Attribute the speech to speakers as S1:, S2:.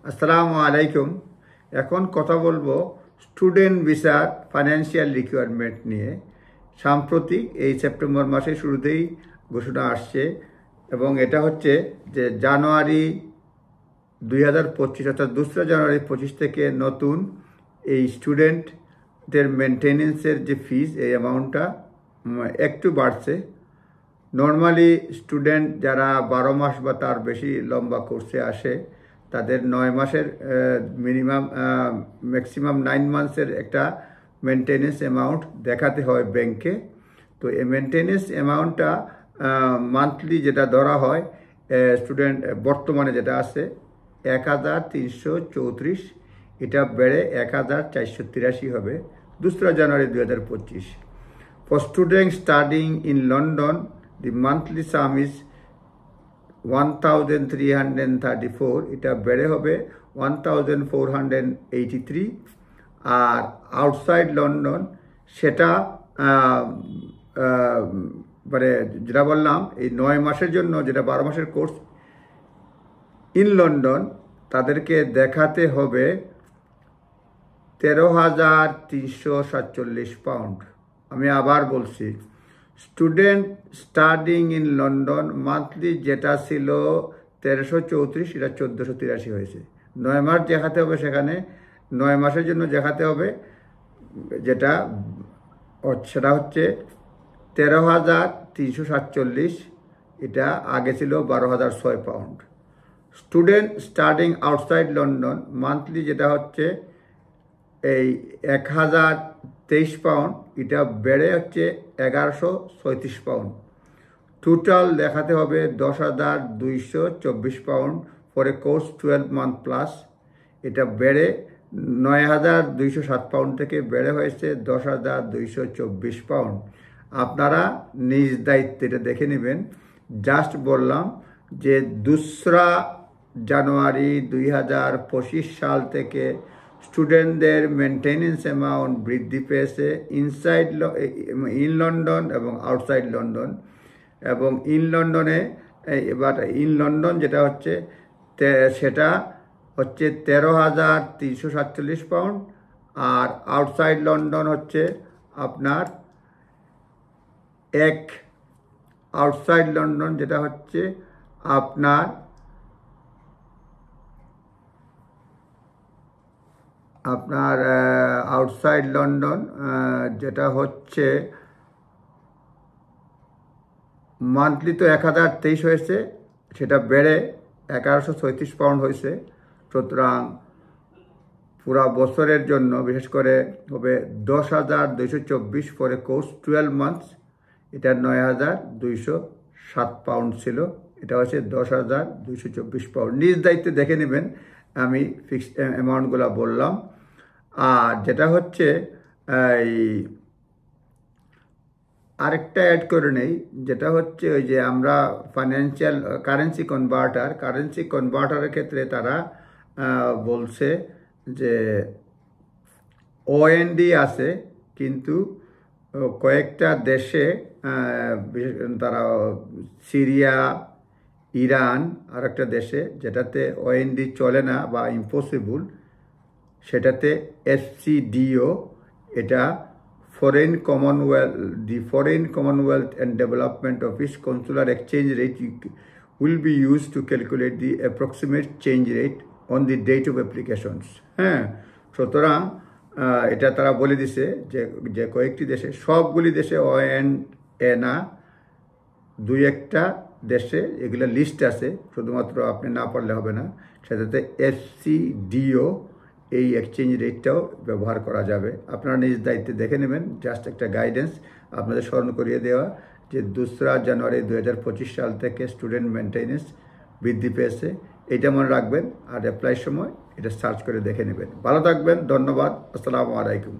S1: আসসালামু আলাইকুম। এখন কথা বলবো স্টুডেন্ট ভিসার ফাইন্যান্সিয়াল রিকোয়ারমেন্ট নিয়ে। সাম্প্রতিক এই সেপ্টেম্বর মাসের শুরুতেই ঘোষণা আসছে এবং এটা হচ্ছে যে জানুয়ারি 2025 অর্থাৎ 2রা জানুয়ারি 25 থেকে নতুন এই স্টুডেন্টদের মেনটেনেন্সের যে ফিজ এই অ্যামাউন্টটা একটু বাড়ছে। নর্মালি স্টুডেন্ট যারা 12 মাস বা তার বেশি লম্বা কোর্সে আসে তাদের 9 মাসের ম্যাক্সিমাম 9 মান্থসের একটা মেনটেনেন্স অ্যামাউন্ট দেখাতে হয় ব্যাংকে। তো এই মেনটেনেন্স অ্যামাউন্টটা মান্থলি যেটা ধরা হয় স্টুডেন্ট বর্তমানে যেটা আছে 1334, এটা বেড়ে 1483 হবে 2রা জানুয়ারি 2025। For students studying in London, the monthly sum is 1334, এটা বেড়ে হবে 1483। আর আউটসাইড লন্ডন সেটা মানে যেটা বললাম এই 9 মাসের জন্য, যেটা 12 মাসের কোর্স ইন লন্ডন, তাদেরকে দেখাতে হবে 13,347 পাউন্ড। আমি আবার বলছি, student studying in London monthly যেটা ছিল 1334, এটা 1483 হয়েছে। 9 মাস দেখাতে হবে, সেখানে 9 মাসের জন্য দেখাতে হবে যেটা সেটা হচ্ছে 13,347, এটা আগে ছিল 12,006 pound. Student studying outside London monthly যেটা হচ্ছে এই 1023 পাউন্ড, এটা বেড়ে হচ্ছে 1136 পাউন্ড। টোটাল দেখাতে হবে 10,224 pound for a course 12 month plus. এটা বেড়ে 9,207 পাউন্ড থেকে বেড়ে হয়েছে 10,224 পাউন্ড। আপনারা নিজ দায়িত্বে এটা দেখে নেবেন। জাস্ট বললাম যে 2রা জানুয়ারি 2025 সাল থেকে স্টুডেন্টদের মেনটেনেন্স অ্যামাউন্ট বৃদ্ধি পেয়েছে ইন লন্ডন এবং আউটসাইড লন্ডন। এবং ইন লন্ডন যেটা হচ্ছে সেটা হচ্ছে 13,347 পাউন্ড, আর আউটসাইড লন্ডন হচ্ছে আপনার আউটসাইড লন্ডন যেটা হচ্ছে আপনার আউটসাইড লন্ডন যেটা হচ্ছে মান্থলি তো 1023 হয়েছে, সেটা বেড়ে 1136 পাউন্ড হয়েছে। সুতরাং পুরা বছরের জন্য বিশেষ করে হবে 10,224 ফর এ কোর্স 12 মান্থস, এটা 9,207 পাউন্ড ছিল, এটা হচ্ছে 10,224 পাউন্ড। নিজ দায়িত্বে দেখে নেবেন, আমি ফিক্সড অ্যামাউন্টগুলো বললাম। আর যেটা হচ্ছে এই আরেকটা অ্যাড করে নেই, যেটা হচ্ছে ওই যে আমরা ফাইন্যান্সিয়াল কারেন্সি কনভার্টারের ক্ষেত্রে তারা বলছে যে ওএনডি আছে, কিন্তু কয়েকটা দেশে তারা সিরিয়া, ইরান আর একটা দেশে যেটাতে ওএনডি চলে না বা ইম্পসিবল, সেটাতে FCDO, এটা Foreign Commonwealth and Development Office consular exchange rate will be use to calculate the approximate change rate on the date of applications. হ্যাঁ, সুতরাং এটা তারা বলে দিছে যে কয়েকটি দেশে, সবগুলি দেশে ONA না, 2-1টা দেশে এগুলো লিস্ট আছে, শুধুমাত্র আপনি না পারলে হবে না, সেটাতে FCDO এই এক্সচেঞ্জ রেটটাও ব্যবহার করা যাবে। আপনারা নিজ দায়িত্বে দেখে নেবেন। জাস্ট একটা গাইডেন্স আপনাদের স্মরণ করিয়ে দেওয়া যে 2রা জানুয়ারি 2025 সাল থেকে স্টুডেন্ট মেনটেনেন্স বৃদ্ধি পেয়েছে, এটা মনে রাখবেন। আর অ্যাপ্লাইয়ের সময় এটা সার্চ করে দেখে নেবেন। ভালো থাকবেন, ধন্যবাদ, আসসালামু আলাইকুম।